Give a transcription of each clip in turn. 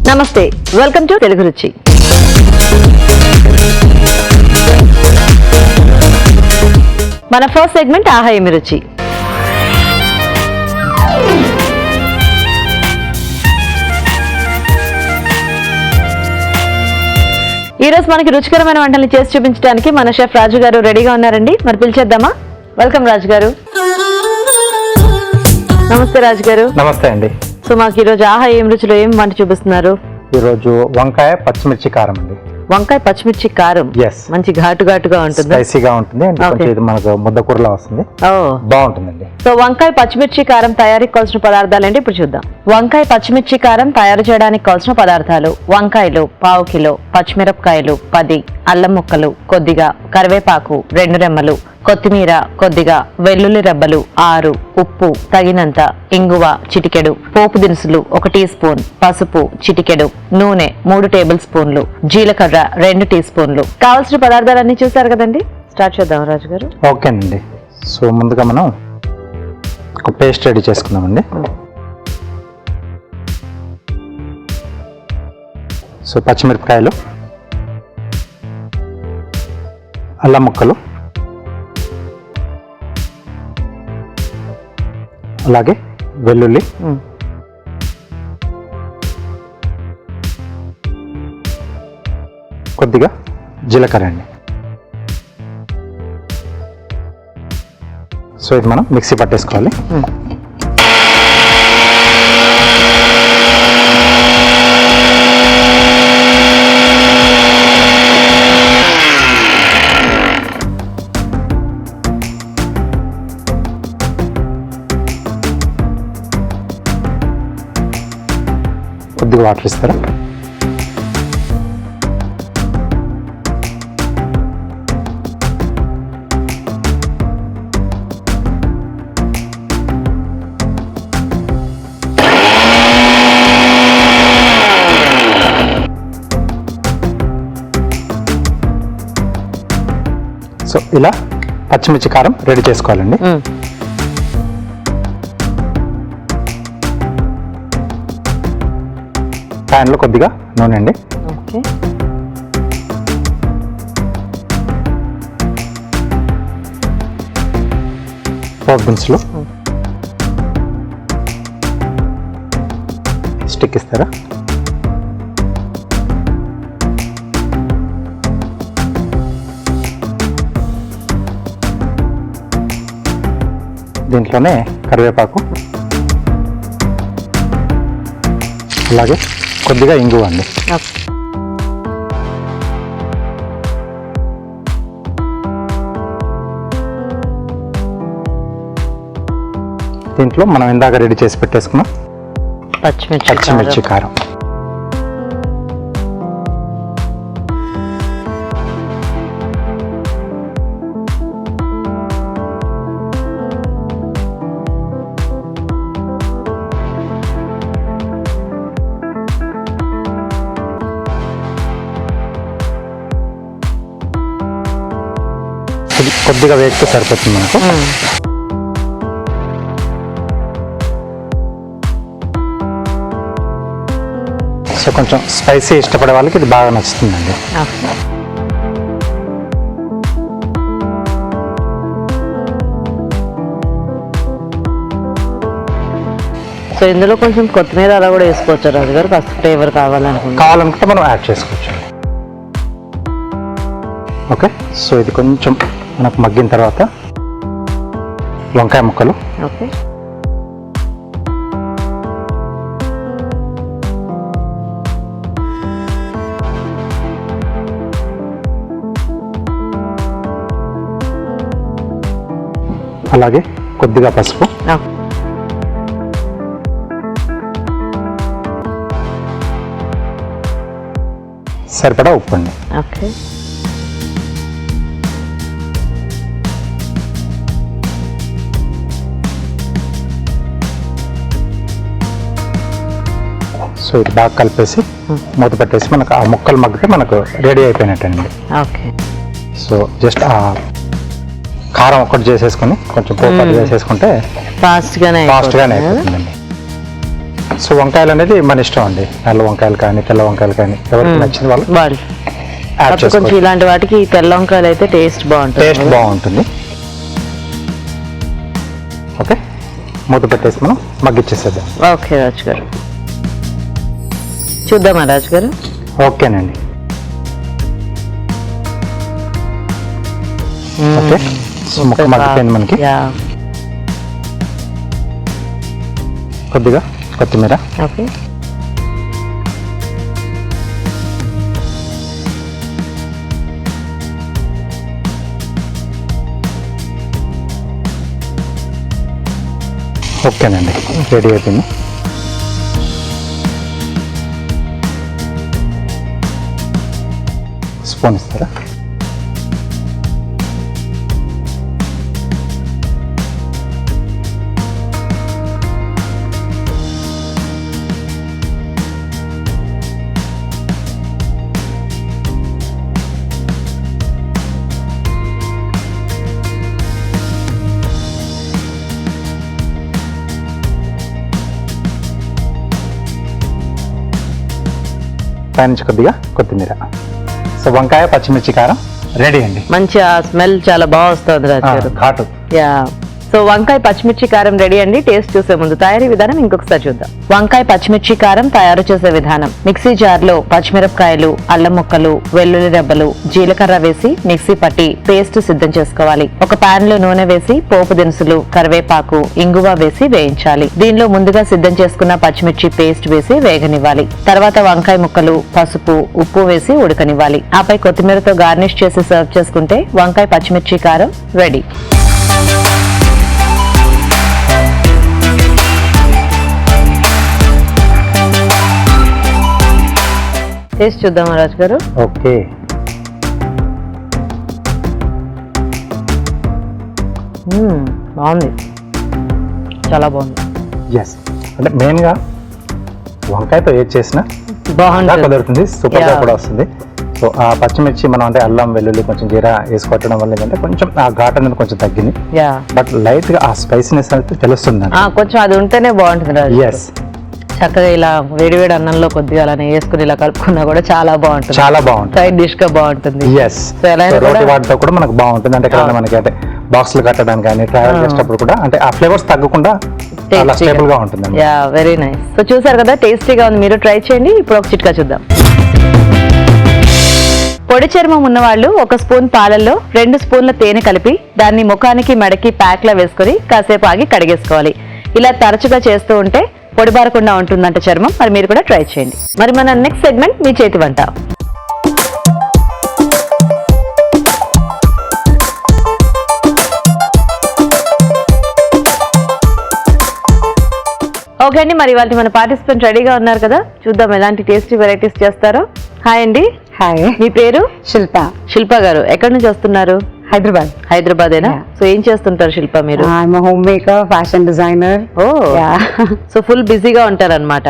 నమస్తే, welcome to Telugu రుచి. మన ఫస్ట్ సెగ్మెంట్ ఆహా ఏమి రుచి. ఈ రోజు మనకి రుచికరమైన వంటల్ని చేసి చూపించడానికి మన షెఫ్ రాజు గారు రెడీగా ఉన్నారండి. మరి పిలిచేద్దామా? వెల్కమ్ రాజు గారు. నమస్తే రాజు గారు. నమస్తే అండి. సో మాకు ఈరోజు ఆహా ఏం రుచిలో ఏం వంట చూపిస్తున్నారు? ఈరోజు వంకాయ పచ్చిమిర్చి కారం అండి. వంకాయ పచ్చిమిర్చి కారం. మంచి ఘాటుగా ఉంటుంది, స్పైసీగా ఉంటుంది. ఇది మనకు ముద్దకూరలా వస్తుంది, బాగుంటుందండి. సో వంకాయ పచ్చిమిర్చి కారం తయారీకి కావాల్సిన పదార్థాలు ఏంటి ఇప్పుడు చూద్దాం. వంకాయ పచ్చిమిర్చి కారం తయారు చేయడానికి కావాల్సిన పదార్థాలు: వంకాయలు 1/2 కిలో, పచ్చిమిరపకాయలు 10, అల్లం ముక్కలు కొద్దిగా, కరివేపాకు 2 రెమ్మలు, కొత్తిమీర కొద్దిగా, వెల్లుల్లి రెబ్బలు 6, ఉప్పు తగినంత, ఇంగువ చిటికెడు, పోపు దినుసులు 1 టీ స్పూన్, పసుపు చిటికెడు, నూనె 3 టేబుల్ స్పూన్లు, జీలకర్ర 2 టీ స్పూన్లు. కావాల్సిన పదార్థాలన్నీ చూసారు కదండి, స్టార్ట్ చేద్దాం రాజు గారు. ఓకేనండి. సో ముందుగా మనం ఒక పేస్ట్ రెడీ చేసుకుందామండి. సో పచ్చిమిరపకాయలు, అల్లం ముక్కలు, అలాగే వెల్లుల్లి, కొద్దిగా జీలకర్ర అండి. సో ఇది మనం మిక్సీ పట్టేసుకోవాలి. కొద్దిగా వాటర్ ఇస్తారా? సో ఇలా పచ్చిమిర్చి కారం రెడీ చేసుకోవాలండి. ప్యాన్లో కొద్దిగా నూనె అండి. పోపు దినుసులు, స్టిక్ ఇస్తారా? దీంట్లోనే కరివేపాకు, అలాగే కొద్దిగా ఇంగువ అండి. దీంట్లో మనం ఇందాక రెడీ చేసి పెట్టేసుకున్నాం పచ్చిమిర్చి కారం. కొద్దిగా వేగితే సరిపోతుంది మనకు. సో కొంచెం స్పైసీ ఇష్టపడే వాళ్ళకి ఇది బాగా నచ్చుతుందండి. సో ఇందులో కొంచెం కొత్తిమీర అలా కూడా వేసుకోవచ్చు రాజు గారు, కాస్త ఫ్లేవర్ కావాలనుకుంటే మనం యాడ్ చేసుకోవచ్చు. ఓకే. సో ఇది కొంచెం మనకు మగ్గిన తర్వాత వంకాయ ముక్కలు, ఓకే, అలాగే కొద్దిగా పసుపు, సరిపడా ఉప్పు అండి. ఓకే. సో ఇది బాగా కలిపేసి మూత పెట్టేసి మనకు ఆ ముక్కలు మగ్గితే మనకు రెడీ అయిపోయినట్టండి. ఓకే. సో జస్ట్ ఆ కారం ఒకటి చేసేసుకొని కొంచెం పోపు వేసేసుకుంటే ఫాస్ట్గానే అయిపోతుందండి. సో వంకాయలు అనేది మన ఇష్టం అండి, నల్ల వంకాయలు కానీ తెల్ల వంకాయలు కానీ ఎవరికి నచ్చిన వాళ్ళు వాళ్ళు యాడ్ కొంచెం చేసుకోవచ్చు. ఇలాంటి వాటికి ఈ తెల్ల వంకాయలు అయితే టేస్ట్ బాగుంటుంది. టేస్ట్ బాగుంటుంది. ఓకే, మూత పెట్టేసి మనం మగ్గిచ్చేసేద్దాం. ఓకే రాజు గారు, చూద్దామా రాజు గారు? ఓకేనండి. ఓకే, సో ముక్క మగ్గిపోయింది మనకి. యా, కొద్దిగా కొత్తిమీర, ఓకే. ఓకేనండి, రెడీ అయిపోయింది. స్పూన్ ఇస్తారా? పైనుంచి కొద్దిగా కొత్తిమీర. సో వంకాయ పచ్చిమిర్చి కారం రెడీ అండి. మంచి ఆ స్మెల్ చాలా బాగా వస్తుంది రాజు గారు. ఘాటు. యా, సో వంకాయ పచ్చిమిర్చి కారం రెడీ అండి. టేస్ట్ చూసే ముందు తయారీ విధానం ఇంకొకసారి చూద్దాం. వంకాయ పచ్చిమిర్చి కారం తయారు చేసే విధానం: మిక్సీ జార్ లో పచ్చిమిరపకాయలు, అల్లం ముక్కలు, వెల్లుల్లి రెబ్బలు, జీలకర్ర వేసి మిక్సీ పట్టి పేస్ట్ సిద్ధం చేసుకోవాలి. ఒక పాన్ లో నూనె వేసి పోపు దినుసులు, కరివేపాకు, ఇంగువ వేసి వేయించాలి. దీనిలో ముందుగా సిద్ధం చేసుకున్న పచ్చిమిర్చి పేస్ట్ వేసి వేగనివ్వాలి. తర్వాత వంకాయ ముక్కలు, పసుపు, ఉప్పు వేసి ఉడకనివ్వాలి. ఆపై కొత్తిమీరతో గార్నిష్ చేసి సర్వ్ చేసుకుంటే వంకాయ పచ్చిమిర్చి కారం రెడీ. టేస్ట్ చూద్దామా రాజు గారు? ఓకే, బాగుంది, చాలా బాగుంది. ఎస్, అంటే మెయిన్గా వంకాయతో ఏది చేసినా బాగా కుదురుతుంది, సూపర్గా కూడా వస్తుంది. సో ఆ పచ్చిమిర్చి మనం అంటే అల్లం వెల్లుల్లి కొంచెం జీరా వేసి కొట్టడం వల్ల ఏంటంటే కొంచెం ఆ ఘాట్ అనేది కొంచెం తగ్గింది. బట్ లైట్గా ఆ స్పైసీనెస్ అయితే తెలుస్తుంది. కొంచెం అది ఉంటేనే బాగుంటుంది రాజు. ఎస్, చక్కగా ఇలా వేడివేడి అన్నంలో కొద్దిగా అలా వేసుకుని ఇలా కలుపుకున్నా కూడా చాలా బాగుంటుంది. చాలా బాగుంటుంది, సైడ్ డిష్ గా బాగుంటుంది. ఎస్, రోటి వాటితో కూడా మనకు బాగుంటుంది. అంటే ఇక్కడ మనకి అంటే బాక్స్లు కట్టడానికి కానీ ట్రావెల్ చేసేటప్పుడు కూడా అంటే ఆ ఫ్లేవర్స్ తగ్గకుండా చాలా స్టేబుల్ గా ఉంటుంది. Yeah, very nice. సో చూసారు కదా, టేస్టీగా ఉంది, మీరు ట్రై చేయండి. ఇప్పుడు ఒక చిట్కా చూద్దాం. పొడి చర్మం ఉన్న వాళ్ళు 1 స్పూన్ పాలల్లో 2 స్పూన్ల తేనె కలిపి దాన్ని ముఖానికి మెడకి ప్యాక్ లా వేసుకుని కాసేపు ఆగి కడిగేసుకోవాలి. ఇలా తరచుగా చేస్తూ ఉంటే పొడిబారకుండా ఉంటుందంట చర్మం. మరి మీరు కూడా ట్రై చేయండి. మరి మన నెక్స్ట్ సెగ్మెంట్ మీ చేతి వంట. ఓకే అండి, మరి ఇవాళ మన పార్టిసిపెంట్ రెడీగా ఉన్నారు కదా, చూద్దాం ఎలాంటి టేస్టీ వెరైటీస్ చేస్తారో. హాయ్ అండి. హాయ్, మీ పేరు? శిల్ప. శిల్ప గారు ఎక్కడి నుంచి వస్తున్నారు? హైదరాబాద్. హైదరాబాదేనా? సో ఏం చేస్తుంటారు శిల్ప మీరు? I'm home maker, fashion designer. Oh, so full బిజీగా ఉంటారు అనమాట.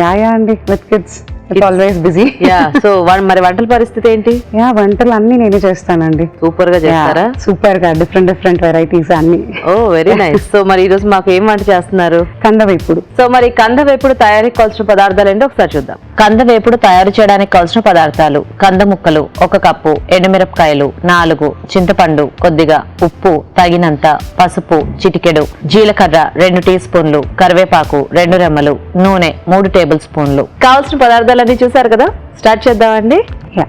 యా అండి, with kids it's always busy. Yeah, so మరి వంటల పరిస్థితి ఏంటి? యా, వంటలు అన్ని నేనే చేస్తానండి. సూపర్ గా చేస్తారా? సూపర్ గా, డిఫరెంట్ వెరైటీస్ అన్ని. ఓ, వెరీ నైస్. సో మరి ఈ రోజు మాకు ఏం వంట చేస్తున్నారు? కందవేపుడు. సో మరి కందవేపుడు తయారీకి కావాల్సిన పదార్థాలు ఏంటో ఒకసారి చూద్దాం. కందవేపుడు తయారు చేయడానికి కావాల్సిన పదార్థాలు: కంద ముక్కలు 1 కప్పు, ఎండుమిరపకాయలు 4, చింతపండు కొద్దిగా, ఉప్పు తగినంత, పసుపు చిటికెడు, జీలకర్ర 2 టీ స్పూన్లు, కరివేపాకు 2 రెమ్మలు, నూనె 3 టేబుల్ స్పూన్లు. కావాల్సిన పదార్థాలన్నీ చూసారు కదా, స్టార్ట్ చేద్దామండి. యా,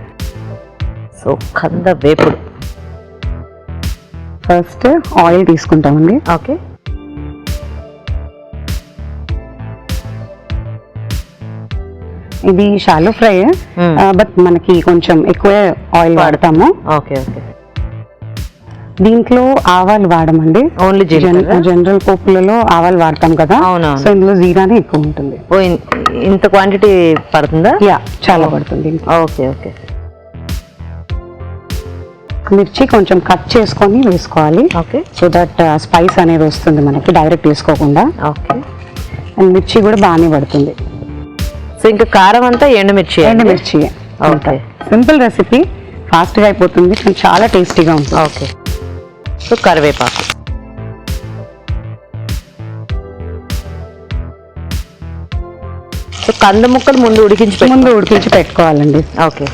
సో కందవేపుడు ఫస్ట్ ఆయిల్ తీసుకుంటామండి. ఓకే. ఇది షాలో ఫ్రై, బట్ మనకి కొంచెం ఎక్కువ ఆయిల్ వాడతాము. Okay okay. దీంట్లో ఆవాలు వాడమండి, ఓన్లీ జనరల్ పోపులలో ఆవాలు వాడతాం కదా. అవునవును. సో ఇందులో జీరానే ఎక్కువ ఉంటుంది. ఓ, ఇంత క్వాంటిటీ పడుతుందా? యా, చాలా పడుతుంది. Okay okay. మిర్చి కొంచెం కట్ చేసుకొని వేసుకోవాలి. ఓకే. సో దట్ స్పైస్ అనేది వస్తుంది మనకి డైరెక్ట్ వేసుకోకుండా. ఓకే. అండ్ మిర్చి కూడా బాగానే పడుతుంది. సో ఇంకా కారం అంతా ఎండుమిర్చి? ఎండుమిర్చి. ఓకే. సింపుల్ రెసిపీ, ఫాస్ట్గా అయిపోతుంది, కానీ చాలా టేస్టీగా ఉంటుంది. ఓకే. సో కరివేపాకు, సో కంద ముక్కలు ముందు ఉడికించి పెట్టుకోవాలండి. ఓకే.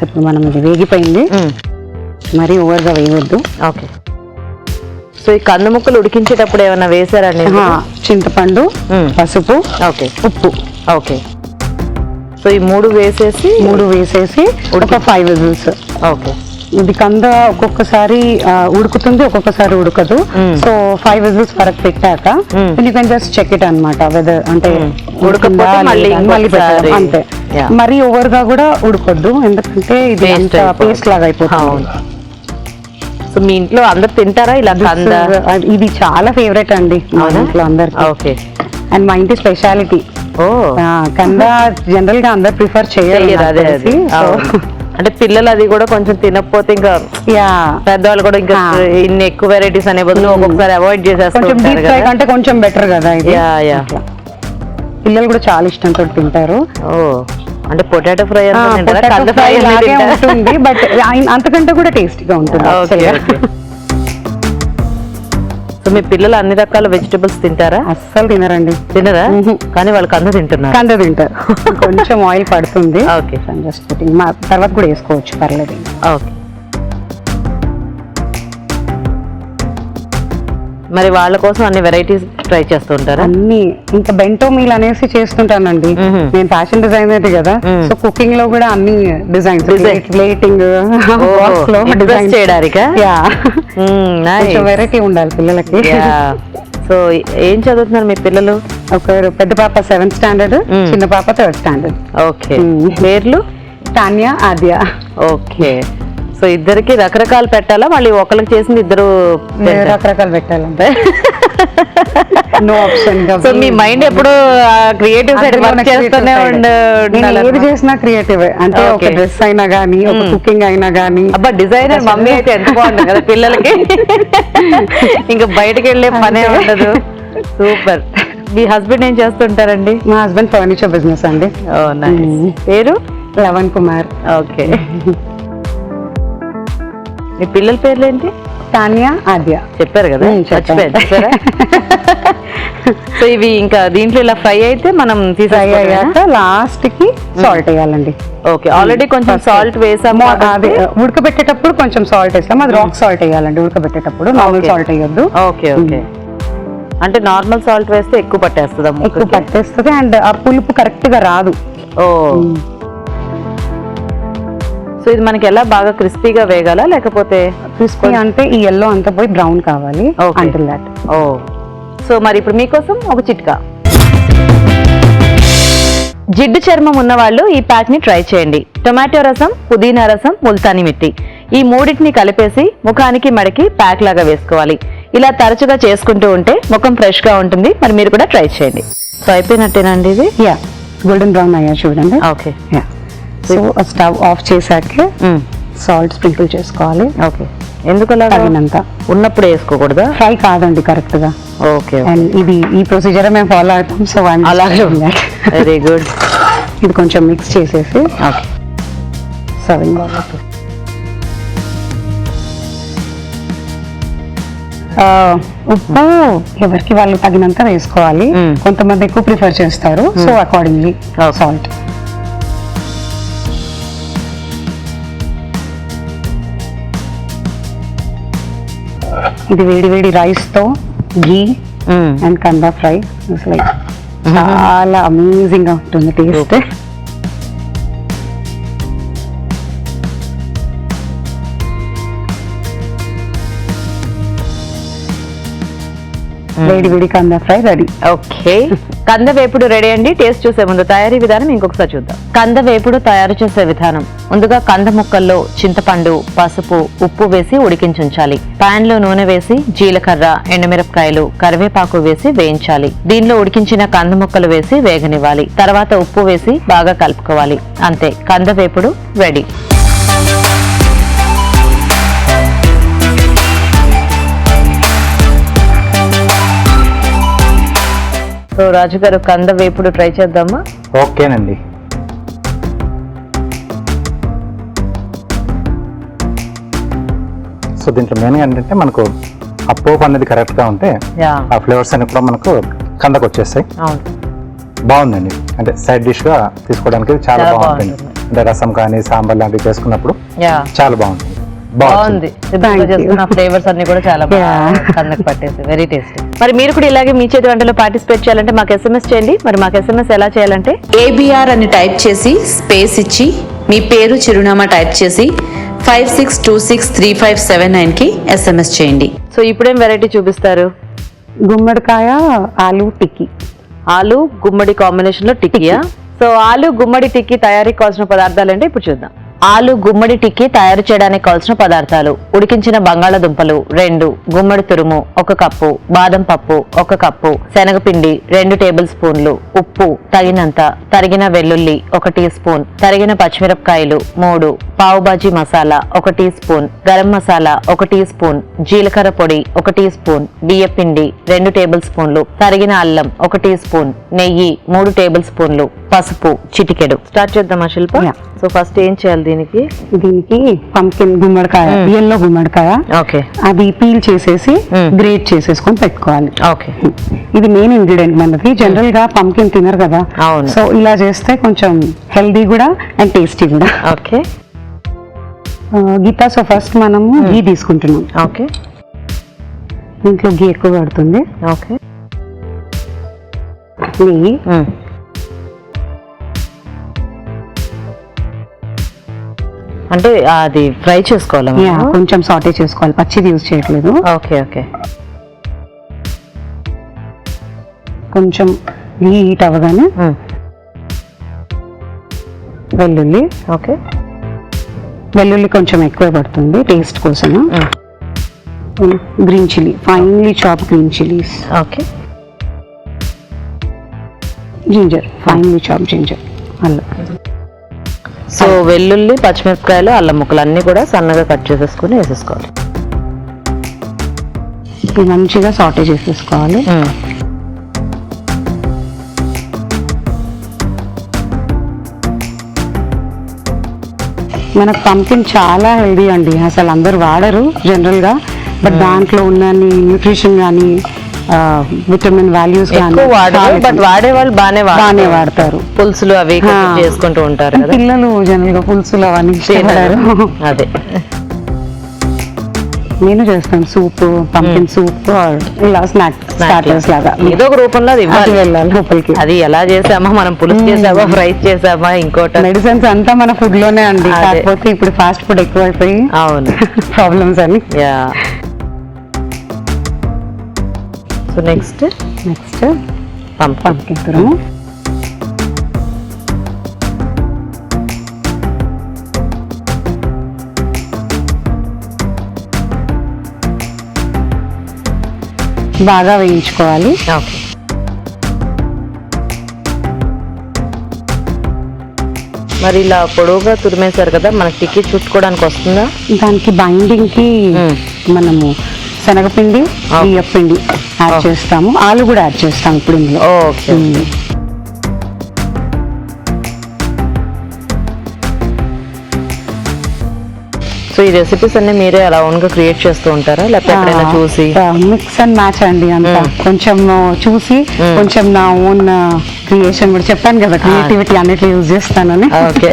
ఇప్పుడు మనం ఇది వేగిపోయింది, మరీ ఓవర్గా వేయవద్దు. ఓకే. సో ఈ కంద ముక్కలు ఉడికించేటప్పుడు ఏమైనా వేసారండి? చింతపండు, పసుపు, ఓకే, ఉప్పు. ఓకే. సో ఈ మూడు వేసేసి ఒక 5 విజిల్స్. ఓకే. ఇది కంద ఒక్కొక్కసారి ఉడుకుతుంది, ఒక్కొక్కసారి ఉడకదు. సో 5 విజిల్స్ వరకు పెట్టాక you can just check it అన్నమాట, వెదర్ అంటే ఉడకపోతే మళ్ళీ పెట్టాలి అంతే. మరీ ఓవర్ గా కూడా ఉడకొద్దు, ఎందుకంటే ఇది పేస్ట్ లాగా అయిపోతుంది. సో మీ ఇంట్లో అందరు తింటారా ఇలా కంద? ఇది చాలా ఫేవరెట్ అండి మా ఇంట్లో అందరికి. ఓకే. అండ్ మా ఇంటి స్పెషాలిటీ. కంద జనరల్ గా అందరు ప్రిఫర్ చేయరు. అంటే పిల్లలు అది కూడా కొంచెం తినకపోతే ఇంకా పెద్దవాళ్ళు కూడా ఇంకా ఇన్ని ఎక్కువ వెరైటీస్ అనే బదులు ఒక్కొక్కసారి అవాయిడ్ చేసేస్తారు. అంటే కొంచెం బెటర్ కదా ఇది. పిల్లలు కూడా చాలా ఇష్టంతో తింటారు. అంటే పొటాటో ఫ్రై ఉంటుంది, బట్ అంతకంటే కూడా టేస్టీగా ఉంటుంది. సో మీ పిల్లలు అన్ని రకాల వెజిటబుల్స్ తింటారా? అస్సలు తినరా? కానీ వాళ్ళు కంద తింటారు. కొంచెం ఆయిల్ పడుతుంది. ఓకే. జస్ట్ తర్వాత కూడా వేసుకోవచ్చు, పర్లేదు. ఓకే. మరి వాళ్ళ కోసం అన్ని వెరైటీస్ ట్రై చేస్తూ ఉంటారా? అన్ని ఇంకా బెంటో మీల్ అనేసి చేస్తుంటానండి. నేను ఫ్యాషన్ డిజైనర్ కదా, సో కుకింగ్ లో కూడా అన్ని డిజైన్స్, ప్లేటింగ్ చేయడానికి వెరైటీ ఉండాలి పిల్లలకి. సో ఏం చదువుతున్నారు మీ పిల్లలు? ఒకరు పెద్ద పాప 7th స్టాండర్డ్, చిన్న పాప 3rd స్టాండర్డ్. ఓకే. పేర్లు? తాన్యా, ఆద్య. ఓకే. సో ఇద్దరికి రకరకాలు పెట్టాలా? మళ్ళీ ఒకరికి చేసింది ఇద్దరు రకరకాలు పెట్టాలంటే నో ఆప్షన్. సో మీ మైండ్ ఎప్పుడు క్రియేటివ్ సైడ్ వర్క్ చేస్తూనే ఏది చేసినా క్రియేటివ్. అంటే ఒక డ్రెస్ అయినా గానీ, ఒక కుకింగ్ అయినా గానీ. అబ్బా, డిజైనర్ మమ్మీ అయితే ఎంత బాగుంటుంది కదా పిల్లలకి. ఇంకా బయటకు వెళ్ళే పనే ఉండదు. సూపర్. మీ హస్బెండ్ ఏం చేస్తుంటారండి? మా హస్బెండ్ ఫర్నిచర్ బిజినెస్ అండి. పేరు? లవన్ కుమార్. ఓకే. మీ పిల్లల పేర్లు ఏంటి? తాన్యా, ఆద్య. చెప్పారు కదా, చెప్పారా? సో ఇవి ఇంకా దీంట్లో ఇలా ఫ్రై అయితే మనం ఫ్రై అయ్యాక లాస్ట్ కి సాల్ట్ వేయాలండి. ఓకే. ఆల్రెడీ కొంచెం సాల్ట్ వేసాము. అది ఉడకబెట్టేటప్పుడు కొంచెం సాల్ట్ వేసాము, అది రాక్ సాల్ట్ వేయాలండి ఉడకబెట్టేటప్పుడు, నార్మల్ సాల్ట్ వేయొద్దు. ఓకే. ఓకే. అంటే నార్మల్ సాల్ట్ వేస్తే ఎక్కువ పట్టేస్తుంది అండ్ ఆ పులుపు కరెక్ట్ గా రాదు. ఓ. సో ఇది మనకి ఎలా బాగా క్రిస్పీగా వేగాలా, లేకపోతే? క్రిస్పీ అంటే ఈ ఎల్లో అంతా పోయి బ్రౌన్ కావాలి. Until that. ఓ. సో మరి ఇప్పుడు మీకోసం ఒక చిట్కా. జిడ్డు చర్మం ఉన్న వాళ్ళు ఈ ప్యాక్ ని ట్రై చేయండి. టొమాటో రసం, పుదీనా రసం, ముల్తానీ మిట్టి, ఈ మూడింటిని కలిపేసి ముఖానికి మడికి ప్యాక్ లాగా వేసుకోవాలి. ఇలా తరచుగా చేసుకుంటూ ఉంటే ముఖం ఫ్రెష్ గా ఉంటుంది. మరి మీరు కూడా ట్రై చేయండి. సో అయిపోయినట్టేనండి ఇది? గోల్డెన్ బ్రౌన్ అయ్యా చూడండి. ఓకే. సో స్టవ్ ఆఫ్ చేశాక సాల్ట్ స్ప్రింకిల్ చేసుకోవాలి. ఓకే. ఎందుకు తగినంత ఉన్నప్పుడు వేసుకోకూడదా? ఫ్రై కాదండి కరెక్ట్ గా. ఓకే. అండ్ ఇది ఈ ప్రొసీజర్ మేము ఫాలో అవుతాం. సో అలాగే. Very good. ఇది కొంచెం మిక్స్ చేసేసి సర్వింగ్ బౌల్. ఉప్పు ఎవరికి వాళ్ళు తగినంత వేసుకోవాలి. కొంతమంది ఎక్కువ ప్రిఫర్ చేస్తారు, సో అకార్డింగ్లీ సాల్ట్. ఇది వేడి వేడి రైస్ తో ఘీ అండ్ కందా ఫ్రై లైక్ చాలా అమేజింగ్ గా ఉంటుంది టేస్ట్. వేడి వేడి కంద ఫ్రై రెడీ. ఓకే. కంద వేపుడు రెడీ అండి. టేస్ట్ చూసే ముందు తయారీ విధానం ఇంకొకసారి చూద్దాం. కంద వేపుడు తయారు చేసే విధానం. ముందుగా కంద ముక్కల్లో చింతపండు, పసుపు, ఉప్పు వేసి ఉడికించుంచాలి. పాన్ లో నూనె వేసి జీలకర్ర, ఎండుమిరపకాయలు, కరివేపాకు వేసి వేయించాలి. దీనిలో ఉడికించిన కంద ముక్కలు వేసి వేగనివ్వాలి. తర్వాత ఉప్పు వేసి బాగా కలుపుకోవాలి. అంతే, కంద వేపుడు రెడీ. సో రాజు గారు, కంద వేపుడు ట్రై చేద్దామా? ఓకేనండి. సో దీంట్లో మెయిన్గా ఏంటంటే మనకు ఆ పోపు అనేది కరెక్ట్గా ఉంటే ఆ ఫ్లేవర్స్ అన్ని కూడా మనకు కందకు వచ్చేస్తాయి. బాగుందండి. అంటే సైడ్ డిష్ గా తీసుకోవడానికి చాలా చాలా బాగుంటుంది. బాగుంటుంది. అంటే రసం కానీ సాంబార్ లాంటివి చేసుకున్నప్పుడు యా చాలా బాగుంటుంది. బాగుంది. సింపుల్ గా Thank you. చేసుకున్న ఫ్లేవర్స్ అన్ని కూడా చాలా బాగా Yeah. కళ్ళకి పట్టేసి వెరీ టేస్టీ. మరి మీరు కూడా ఇలాగే మీ చేతి వంటలో పార్టిసిపేట్ చేయాలంటే మాకు SMS చేయండి. మరి మాకు SMS ఎలా చేయాలంటే ABR అని టైప్ చేసి స్పేస్ ఇచ్చి మీ పేరు చిరునామా టైప్ చేసి 56263579కి SMS చేయండి. సో ఇప్పుడేం వెరైటీ చూపిస్తారు? గుమ్మడికాయ ఆలు టిక్కీ. ఆలు గుమ్మడి కాంబినేషన్ లో టిక్కీయా? సో ఆలు గుమ్మడి టిక్కీ తయారీకి కావాల్సిన పదార్థాలు అంటే ఇప్పుడు చూద్దాం. ఆలు గుమ్మడి టిక్కీ తయారు చేయడానికి కావాల్సిన పదార్థాలు: ఉడికించిన బంగాళాదుంపలు 2, గుమ్మడి తురుము 1 కప్పు, బాదం పప్పు 1 కప్పు, శనగపిండి 2 టేబుల్ స్పూన్లు, ఉప్పు తగినంత, తరిగిన వెల్లుల్లి 1 టీ స్పూన్, తరిగిన పచ్చిమిరపకాయలు 3, pav bhaji masala 1 teaspoon, garam masala 1 teaspoon, జీలకర్ర పొడి 1 టీ స్పూన్, బియ్యపిండి 2 టేబుల్ స్పూన్లు, తరిగిన అల్లం 1 టీ స్పూన్, నెయ్యి 3 టేబుల్ స్పూన్లు, పసుపు చిటికెడు. స్టార్ట్ చేద్దామా శిల్ప? Yeah. సో ఫస్ట్ ఏం చేయాలి దీనికి? దీనికి పంకిన్ గుమ్మడికాయ, ఎల్లో గుమ్మడికాయ, ఓకే అది పీల్ చేసేసి గ్రేట్ చేసేసుకొని పెట్టుకోవాలి. ఓకే ఇది మెయిన్ ఇంగ్రీడియంట్ మనకి. జనరల్ గా పంకిన్ తినరు కదా, అవును. సో ఇలా చేస్తే కొంచెం హెల్దీ కూడా అండ్ టేస్టీ కూడా. ఓకే గీతా, సో ఫస్ట్ మనము గీ తీసుకుంటున్నాం. ఓకే దీంట్లో గీ ఎక్కువ పడుతుంది. ఓకే నెయ్యి, అంటే అది ఫ్రై చేసుకోవాలి. yeah, కొంచెం సాటే చేసుకోవాలి, పచ్చిది యూజ్ చేయట్లేదు. ఓకే ఓకే కొంచెం గీ హీట్ అవ్వగానే వెల్లుల్లి. ఓకే వెల్లుల్లి కొంచెం ఎక్కువ పడుతుంది టేస్ట్ కోసం. Green chilli, finely chop green chillies. Okay ginger, finely chop ginger, అల్లం. సో వెల్లుల్లి, పచ్చిమిరపకాయలు, అల్లం ముక్కలు అన్ని కూడా సన్నగా కట్ చేసేసుకుని వేసేసుకోవాలి. ఇది మంచిగా సాటే చేసేసుకోవాలి. మనకు పంకిన్ చాలా హెల్దీ అండి, అసలు అందరు వాడరు జనరల్ గా, బట్ దాంట్లో ఉన్న న్యూట్రిషన్ కానీ విటమిన్ వాల్యూస్ ఎక్కువ వాడరు, బట్ వాడే వాళ్ళు బాగానే బాగానే వాడతారు. పులుసులు అవి చేసుకుంటూ ఉంటారు కదా పిల్లలు జనరల్ గా పులుసులు అవన్నీ ఇష్టపడారు. అదే నేను చేస్తాను సూప్, పంకిన్ సూప్, ఇలా స్టార్టర్స్ లాగా ఏదో ఒక రూపంలో అది అది ఇవ్వాలి. వెళ్ళాలి లోపలికి. అది ఎలా చేసామా, మనం పులుసు చేసామా, ఫ్రై చేసామా, ఇంకోటి. మెడిసిన్స్ అంతా మన ఫుడ్ లోనే అండి, అదే. కాకపోతే ఇప్పుడు ఫాస్ట్ ఫుడ్ ఎక్కువైపోయి అవును ప్రాబ్లమ్స్ అని. యా సో నెక్స్ట్ నెక్స్ట్ పంపం. పంకిన్ తురుము, బాగా వేయించుకోవాలి. ఓకే మరి ఇలా పొడవుగా తురిమేశారు కదా, మనకి టికెట్ చుట్టుకోవడానికి వస్తుందా? దానికి బైండింగ్ కి మనము శనగపిండి, బియ్యపిండి యాడ్ చేస్తాము, ఆలు కూడా యాడ్ చేస్తాము ఇప్పుడు ఇందులో. ఓకే సో ఈ రెసిపీస్ అన్ని మీరే అలా ఓన్ గా క్రియేట్ చేస్తూ ఉంటారా, లేకపోతే ఎక్కడైనా చూసి? మిక్స్ అండ్ మ్యాచ్ అండి అంతా. కొంచెం చూసి కొంచెం నా ఓన్ క్రియేషన్ కూడా, చెప్పాను కదా క్రియేటివిటీ అన్నిట్లో యూజ్ చేస్తానని. Okay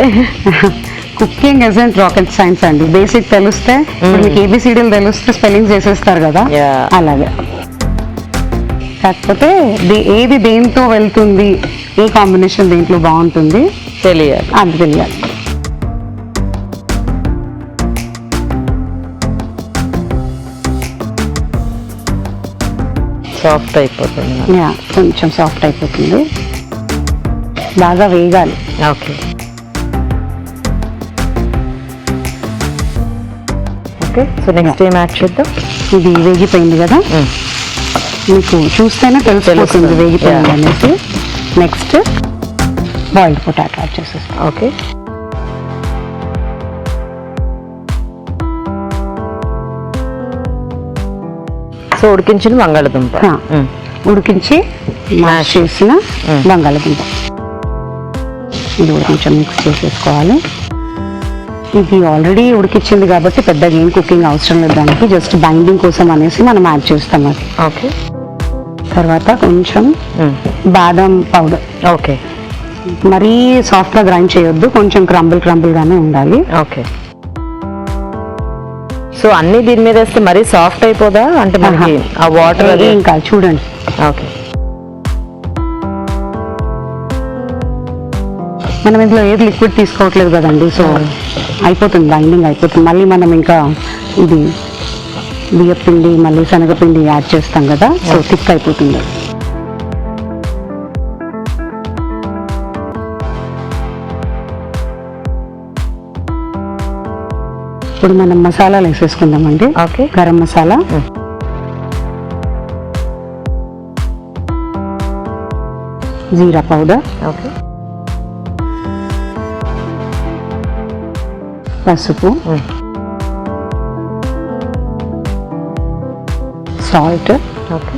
cooking isn't rocket science అండి, బేసిక్ తెలిస్తే ఇప్పుడు మీకు ఏబిసిడీలు తెలిస్తే స్పెల్లింగ్ చేసేస్తారు కదా, Yeah. అలాగే. కాకపోతే ఏది దేంతో వెళ్తుంది, ఏ కాంబినేషన్ దేంట్లో బాగుంటుంది తెలియాలి. అది తెలియాలి. సాఫ్ట్ అయిపోతుంది. యా, కొంచెం సాఫ్ట్ అయిపోతుంది, బాగా వేగాలి. ఓకే ఓకే సో నెక్స్ట్ ఏం యాడ్ చేద్దాం? ఇది వేగిపోయింది కదా, మీకు చూస్తేనే తెలిసిపోతుంది తెలుస్తుంది. వేగిపోయింది Yeah. అనేసి. నెక్స్ట్ బాయిల్డ్ పొటాటో యాడ్ చేసేస్తాం. ఓకే సో ఉడికించిన బంగాళదుంప. ఉడికించి మ్యాష్ చేసిన బంగాళదుంప ఇది కూడా కొంచెం మిక్స్ చేసేసుకోవాలి. ఇది ఆల్రెడీ ఉడికించింది కాబట్టి పెద్దగా ఏం కుకింగ్ అవసరం లేదు దానికి, జస్ట్ బైండింగ్ కోసం అనేసి మనం యాడ్ చేస్తాం అది. ఓకే తర్వాత కొంచెం బాదం పౌడర్. ఓకే మరీ సాఫ్ట్గా గ్రైండ్ చేయొద్దు, కొంచెం క్రంబుల్గానే ఉండాలి. ఓకే. సో అన్ని దీని మీద వేస్తే మరీ సాఫ్ట్ అయిపోదా అంటే మనకి ఆ వాటర్ అది? ఇంకా చూడండి. ఓకే. మనం ఇందులో ఏది లిక్విడ్ తీసుకోవట్లేదు కదండి, సో అయిపోతుంది, బైండింగ్ అయిపోతుంది. మళ్ళీ మనం ఇంకా ఇది బియ్యపిండి మళ్ళీ శనగపిండి యాడ్ చేస్తాం కదా, సో థిక్ అయిపోతుంది. ఇప్పుడు మనం మసాలాలు వేసేసుకుందామండి. ఓకే. గరం మసాలా, జీరా పౌడర్, ఓకే. పసుపు, సాల్ట్, ఓకే.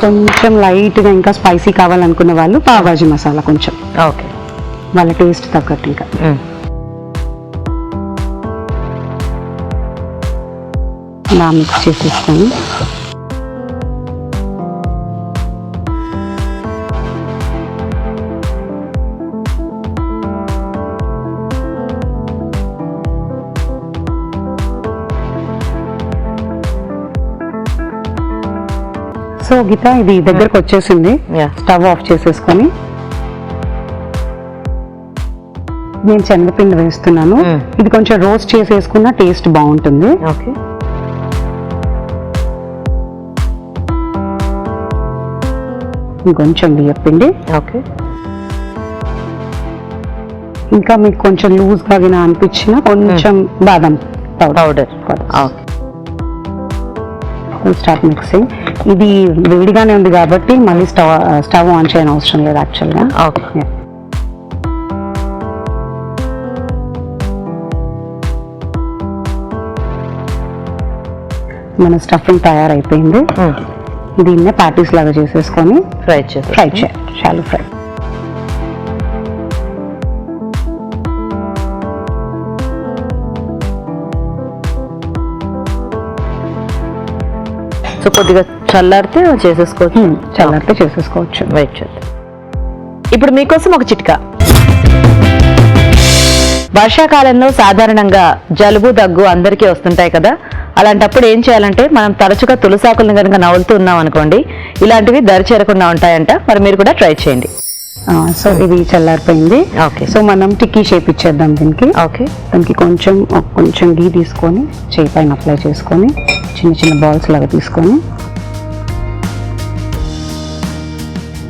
కొంచెం లైట్గా ఇంకా స్పైసీ కావాలనుకున్న వాళ్ళు పావుబాజీ మసాలా కొంచెం, ఓకే. వాళ్ళ టేస్ట్ తగ్గట్టు. ఇంకా ఇలా మిక్స్ చేసేసుకొని సో గీత ఇది దగ్గరకు వచ్చేసింది. Yeah. స్టవ్ ఆఫ్ చేసేసుకొని నేను శనగపిండి వేస్తున్నాను. ఇది కొంచెం రోస్ట్ చేసేసుకున్న టేస్ట్ బాగుంటుంది. ఓకే. ఇంకొంచెం బియ్యపిండి, ఓకే. ఇంకా మీకు కొంచెం లూజ్గా అనిపించిన కొంచెం బాదం పౌడర్. ఓకే. Start mixing. ఇది వేడిగానే ఉంది కాబట్టి మళ్ళీ స్టవ్ ఆన్ చేయని అవసరం లేదు యాక్చువల్గా. ఓకే. మన స్టఫింగ్ తయారైపోయింది. దీన్నే ప్యాటీస్ లాగా చేసేసుకొని ఫ్రై చేయాలి. Shallow fry. సో కొద్దిగా చల్లారితే చేసేసుకోవచ్చు. చల్లారితే చేసేసుకోవచ్చు. వెయిట్ చేద్దాం. ఇప్పుడు మీకోసం ఒక చిట్కా. వర్షాకాలంలో సాధారణంగా జలుబు దగ్గు అందరికీ వస్తుంటాయి కదా, అలాంటప్పుడు ఏం చేయాలంటే మనం తరచుగా తులసాకులను కనుక నవ్వులుతూ ఉన్నాం అనుకోండి, ఇలాంటివి దరి చేరకుండా ఉంటాయంట. మరి మీరు కూడా ట్రై చేయండి. సో ఇది చల్లారిపోయింది. ఓకే. సో మనం టిక్కీ షేప్ ఇచ్చేద్దాం దీనికి. ఓకే. దానికి కొంచెం గీ తీసుకొని చేయి పైన అప్లై చేసుకొని చిన్న చిన్న బాల్స్ లాగా తీసుకొని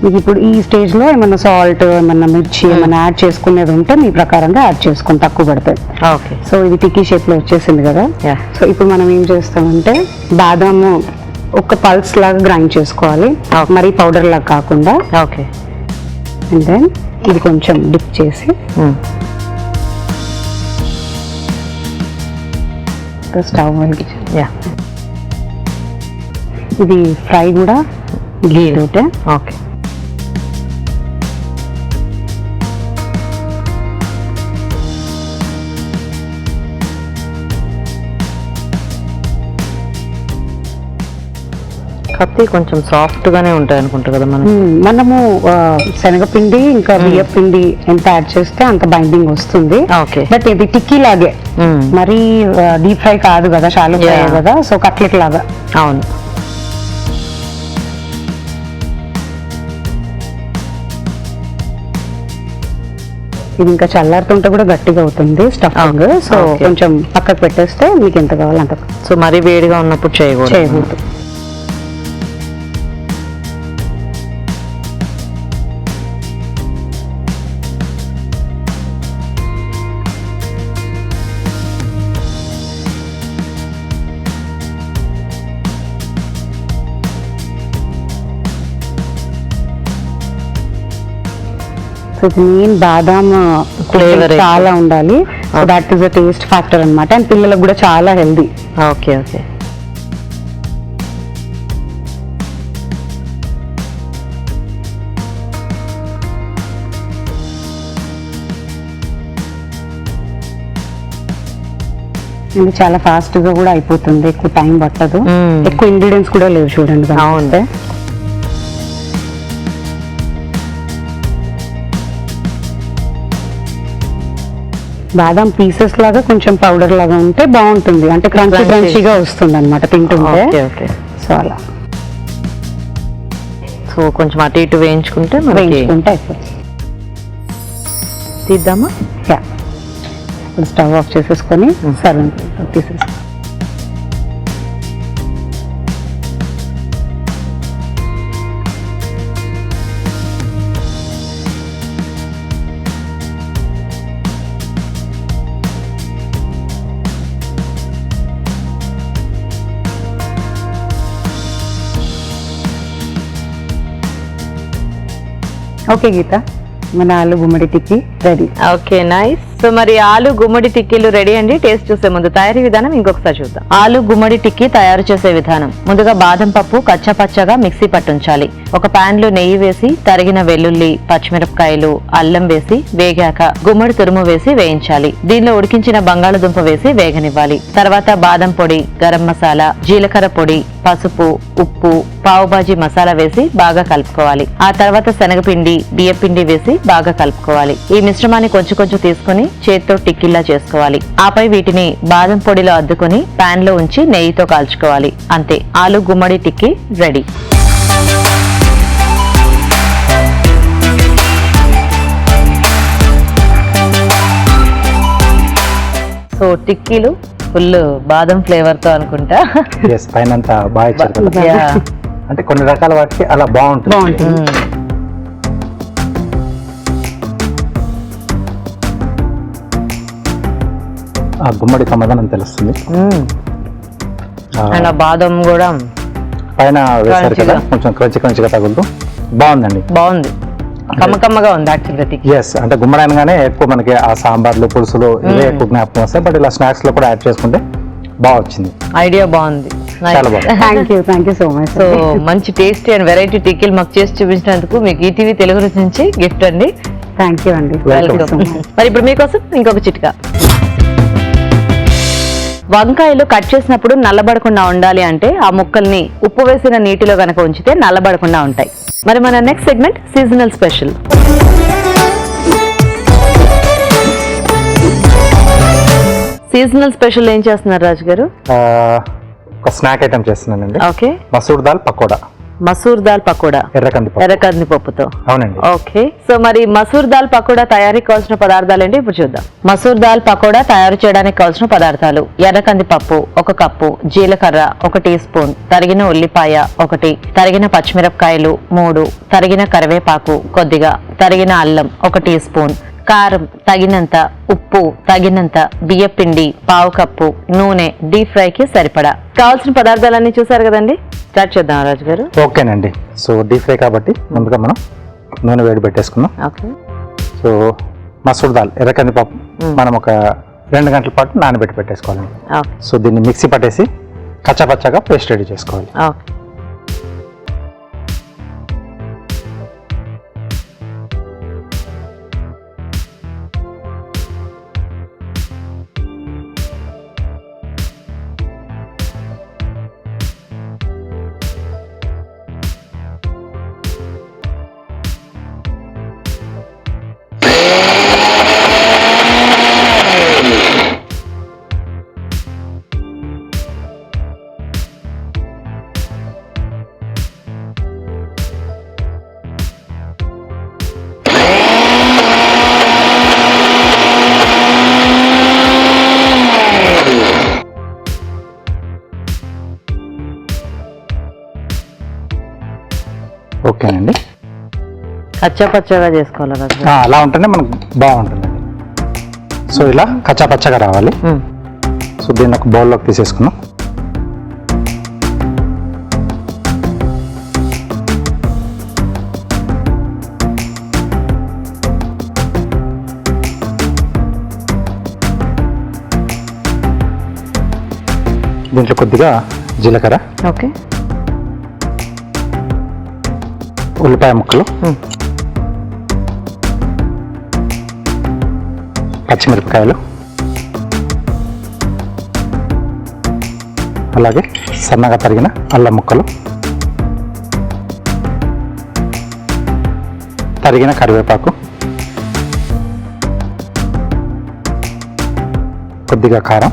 మీకు ఇప్పుడు ఈ స్టేజ్లో ఏమన్నా సాల్ట్ ఏమన్నా మిర్చి ఏమన్నా యాడ్ చేసుకునేది ఉంటే మీ ప్రకారంగా యాడ్ చేసుకొని తక్కువ పడతాయి. ఓకే. సో ఇది టిక్కీ షేప్లో వచ్చేసింది కదా. సో ఇప్పుడు మనం ఏం చేస్తామంటే బాదాం ఒక పల్స్ లాగా గ్రైండ్ చేసుకోవాలి, మరీ పౌడర్ లాగా కాకుండా. ఓకే. అండ్ దెన్ ఇది కొంచెం డిప్ చేసి స్టవ్ వెలిగించి ఇది ఫ్రై కూడా ఘీ తోటే. ఓకే. కత్తి కొంచెం సాఫ్ట్ గానే ఉంటాయి అనుకుంటా కదా మనము శనగపిండి ఇంకా బియ్యపిండి ఎంత యాడ్ చేస్తే అంత బైండింగ్ వస్తుంది. ఓకే. బట్ ఇది టిక్కీ లాగే, మరీ డీప్ ఫ్రై కాదు కదా, షాలో ఫ్రై కదా, సో కట్లెట్ లాగా. అవును. ఇది ఇంకా చల్లారుతుంటే కూడా గట్టిగా అవుతుంది స్టఫింగ్. సో కొంచెం పక్కకు పెట్టేస్తే మీకు ఎంత కావాలి అంత. సో మరీ వేడిగా ఉన్నప్పుడు చేయకూడదు. మెయిన్ బాదాం ఫ్లేవర్ చాలా ఉండాలి. So that is the taste factor అన్నమాట. అండ్ పిల్లలకు కూడా చాలా హెల్దీ. ఓకే. ఓకే. ఇది చాలా ఫాస్ట్ గా కూడా అయిపోతుంది, ఎక్కువ టైం పట్టదు, మ్మ్. ఎక్కువ ఇంగ్రీడియంట్స్ కూడా లేవు చూడండి అవును. బాదం పీసెస్ లాగా కొంచెం పౌడర్ లాగా ఉంటే బాగుంటుంది, అంటే క్రంచీ Crunchy. క్రంచీగా వస్తుంది అనమాట తింటుంటే. Okay okay. సో అలా సో కొంచెం అటు ఇటు వేయించుకుంటే మనకి వేయించుకుంటే అయిపోతుంది. తీద్దామా? యా, ఇప్పుడు స్టవ్ ఆఫ్ చేసేసుకొని సర్వింగ్ తీసేసి ఓకే గీత, మన ఆలు గుమ్మడి టిక్కీ రెడీ. Okay nice. సో మరి ఆలు గుమ్మడి టిక్కీలు రెడీ అండి. టేస్ట్ చూసే ముందు తయారీ విధానం ఇంకొకసారి చూద్దాం. ఆలు గుమ్మడి టిక్కీ తయారు చేసే విధానం: ముందుగా బాదం పప్పు కచ్చా పచ్చగా మిక్సీ పట్టుంచాలి. ఒక పాన్ లో నెయ్యి వేసి తరిగిన వెల్లుల్లి, పచ్చిమిరపకాయలు, అల్లం వేసి వేగాక గుమ్మడి తురుము వేసి వేయించాలి. దీనిలో ఉడికించిన బంగాళదుంప వేసి వేగనివ్వాలి. తర్వాత బాదం పొడి, గరం మసాలా, జీలకర్ర పొడి, పసుపు, ఉప్పు, పావుబాజీ మసాలా వేసి బాగా కలుపుకోవాలి. ఆ తర్వాత శనగపిండి, బియ్యపిండి వేసి బాగా కలుపుకోవాలి. ఈ మిశ్రమాన్ని కొంచెం కొంచెం తీసుకుని చేత్తో టిక్కిల్లా చేసుకోవాలి. ఆపై వీటిని బాదం పొడిలో అద్దుకొని పాన్ లో ఉంచి నెయ్యితో కాల్చుకోవాలి. అంతే, ఆలు గుమ్మడి టిక్కీ రెడీ. సో టిక్కీలు ఫుల్ బాదం ఫ్లేవర్ తో అనుకుంటా. ఎస్, పైన అంతా బాగా ఇచ్చారు కదా. Yeah. అంటే కొన్ని రకాల వాటికి అలా బాగుంటుంది. ఆ గుమ్మడి కమ్మదనం తెలుస్తుంది. ఆ, అండ్ ఆ బాదం కూడా పైన వేశారు కదా, Crunchy గా. కొంచెం క్రంచి క్రంచిగా తగులుతూ బాగుందండి. బాగుంది, కమ్మకమ్మగా ఉంది యాక్చువల్గా టిక్కీ. ఎస్, అంటే గుమ్మడి అనగానే ఎక్కువ మనకి ఆ సాంబార్లు, పులుసులు ఇవే ఎక్కువ జ్ఞాపకం వస్తాయి. బట్ ఇలా స్నాక్స్ లో కూడా యాడ్ చేసుకుంటే బాగా వచ్చింది. ఐడియా బాగుంది. చాలా బాగుంది. Thank you so much. So మంచి టేస్టీ అండ్ వెరైటీ టిక్కీలు మాకు చేసి చూపించినందుకు మీకు ఈటీవీ తెలుగు రుచి నుంచి గిఫ్ట్ అండి. థ్యాంక్ యూ అండి. వెల్కమ్. మరి ఇప్పుడు మీకోసం ఇంకొక చిట్కా. వంకాయలు కట్ చేసినప్పుడు నల్లబడకుండా ఉండాలి అంటే ఆ ముక్కల్ని ఉప్పు వేసిన నీటిలో గనక ఉంచితే నల్లబడకుండా ఉంటాయి. మరి మన next segment seasonal special. Seasonal special ఏం చేస్తున్నారు రాజు గారు? ఆ, ఒక స్నాక్ ఐటమ్ చేస్తున్నానండి. ఓకే, మసూర్ దాల్ పకోడా, మసూర్ దాల్ పకోడా, ఎర్రకంది ఎర్ర కందిపప్పుతో. అవునండి. ఓకే, సో మరి మసూర్ దాల్ పకోడా తయారీకి కావాల్సిన పదార్థాలు ఏంటి ఇప్పుడు చూద్దాం. మసూర్ దాల్ పకోడా తయారు చేయడానికి కావాల్సిన పదార్థాలు: ఎర్ర కందిపప్పు 1 కప్పు, జీలకర్ర 1 టీ స్పూన్, తరిగిన ఉల్లిపాయ 1, తరిగిన పచ్చిమిరపకాయలు 3, తరిగిన కరివేపాకు కొద్దిగా, తరిగిన అల్లం 1 టీ స్పూన్, కారం తగినంత, ఉప్పు తగినంత, బియ్యపిండి 1/2 కప్పు, నూనె డీప్ ఫ్రైకి సరిపడా. కావాల్సిన పదార్థాలన్నీ చూసారు కదండి, స్టార్ట్ చేద్దాం రాజు గారు. ఓకేనండి. సో డీప్ ఫ్రై కాబట్టి ముందుగా మనం నూనె వేడి పెట్టేసుకుందాం. ఓకే, సో మసూర్ దాల్, ఎర్రకంది పప్పు మనం ఒక 2 గంటల పాటు నానబెట్టి పెట్టేసుకోవాలండి. ఓకే, సో దీన్ని మిక్సీ పట్టేసి కచ్చాపచ్చాగా పేస్ట్ రెడీ చేసుకోవాలి. ఓకే. ఓకేనండి. కచ్చా పచ్చగా చేసుకోవాలి రాజు గారు. అలా ఉంటేనే మనకు బాగుంటుందండి. సో ఇలా కచ్చాపచ్చగా రావాలి. సో దీన్ని ఒక బౌల్లోకి తీసేసుకున్నాం. దీంట్లో కొద్దిగా జీలకర్ర, ఓకే, ఉల్లిపాయ ముక్కలు, పచ్చిమిరపకాయలు, అలాగే సన్నగా తరిగిన అల్లం ముక్కలు, తరిగిన కరివేపాకు, కొద్దిగా కారం,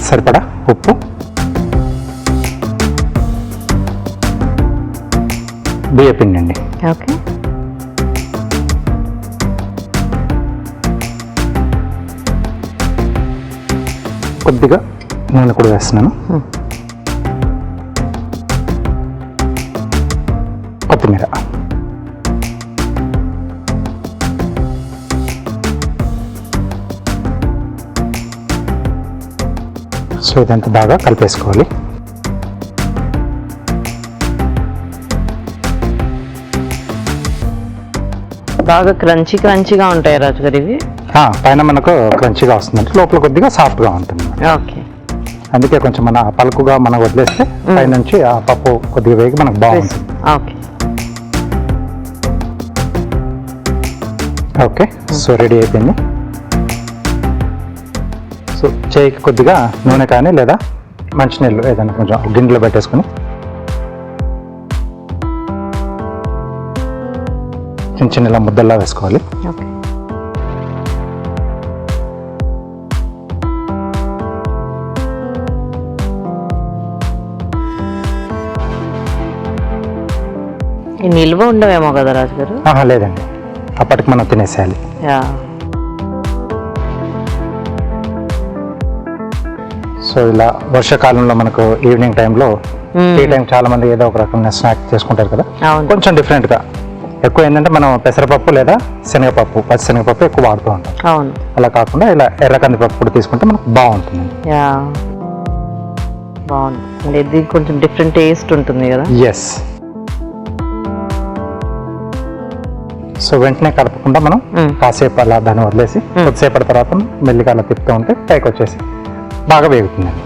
సరిపడా ఉప్పు, బియ్యపిండి అండి. ఓకే. కొద్దిగా నూనె కూడా వేస్తున్నాను. కొత్తిమీర, సో ఇదంతా బాగా కలిపేసుకోవాలి. బాగా క్రంచీగా ఉంటాయి రాజుగారు ఇవి. పైన మనకు క్రంచిగా వస్తుందంటే లోపల కొద్దిగా సాఫ్ట్గా ఉంటుంది. ఓకే. అందుకే కొంచెం మన పలుకుగా మనం వదిలేస్తే పైనుంచి ఆ పప్పు కొద్దిగా వేగి మనకు బాగుంటుంది. ఓకే. ఓకే, సో రెడీ అయిపోయింది. సో చేయికి కొద్దిగా నూనె కానీ లేదా మంచినీళ్ళు ఏదైనా కొంచెం గిన్నెలో పెట్టేసుకుని చిన్న చిన్న ఇలా ముద్దల్లా వేసుకోవాలి. ఓకే. నిల్వ ఉండవేమో కదా రాజుగారు? లేదండి, అప్పటికి మనం తినేసేయాలి. సో ఇలా వర్షాకాలంలో మనకు ఈవినింగ్ టైంలో టీ టైం చాలా మంది ఏదో ఒక రకమైన స్నాక్ చేసుకుంటారు కదా, కొంచెం డిఫరెంట్గా. ఎక్కువ ఏంటంటే మనం పెసరపప్పు లేదా శనగపప్పు, పచ్చిశనగపప్పు ఎక్కువ వాడుతూ ఉంటాం. అవును. అలా కాకుండా ఇలా ఎర్ర కందిపప్పు కూడా తీసుకుంటే మనకు బాగుంటుంది. బాగుంది, ఇది కొంచెం డిఫరెంట్ టేస్ట్ ఉంటుంది కదా. ఎస్. సో వెంటనే కలపకుండా మనం కాసేపు అలా దాన్ని వదిలేసి కొద్దిసేపటి తర్వాత మెల్లిగా అలా తిప్పుతూ ఉంటే పైకి వచ్చేసి బాగా వేగుతుందండి.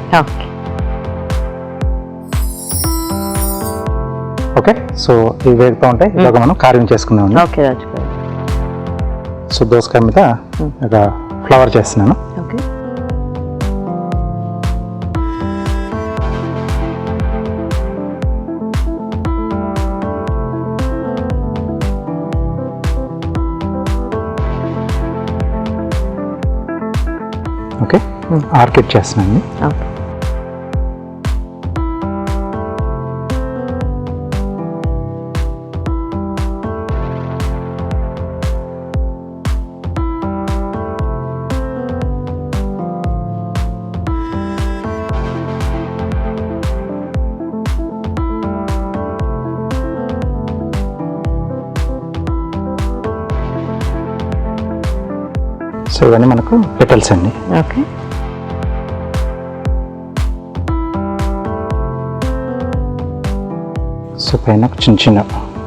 ఓకే, సో ఇవి వేగుతూ ఉంటే ఇలాగ మనం కార్వింగ్ చేసుకుందాం. ఓకే రాజుగారు. సో దోసకాయ మీద ఒక ఫ్లవర్ చేస్తున్నాను. ఓకే. ఓకే, ఆర్కిడ్ చేస్తున్నాను. ఓకే. సో ఇవన్నీ మనకు పెటల్స్ అండి. ఓకే. సో పైన చిన్న చిన్న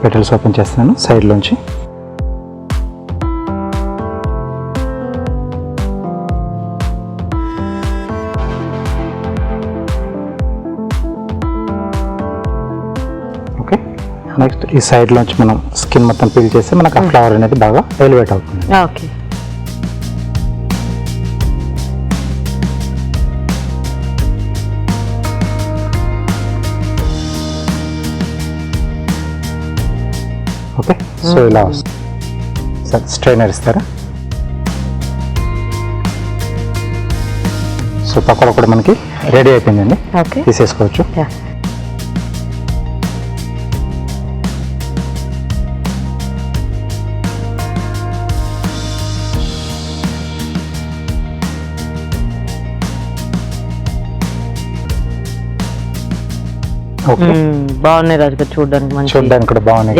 పెటల్స్ ఓపెన్ చేస్తున్నాను సైడ్లోంచి. ఓకే, నెక్స్ట్ ఈ సైడ్లోంచి మనం స్కిన్ మొత్తం పీల్ చేస్తే మనకు ఆ ఫ్లవర్ అనేది బాగా ఎలివేట్ అవుతుంది. ఓకే. ఓకే, సో ఇలా వస్తుంది. సార్ స్ట్రైనర్ ఇస్తారా? సో పకోడా కూడా మనకి రెడీ అయిపోయిందండి. ఓకే. తీసేసుకోవచ్చు. ఓకే, బాగున్నాయి రాజుగారు, చూడడానికి కూడా బాగున్నాయి.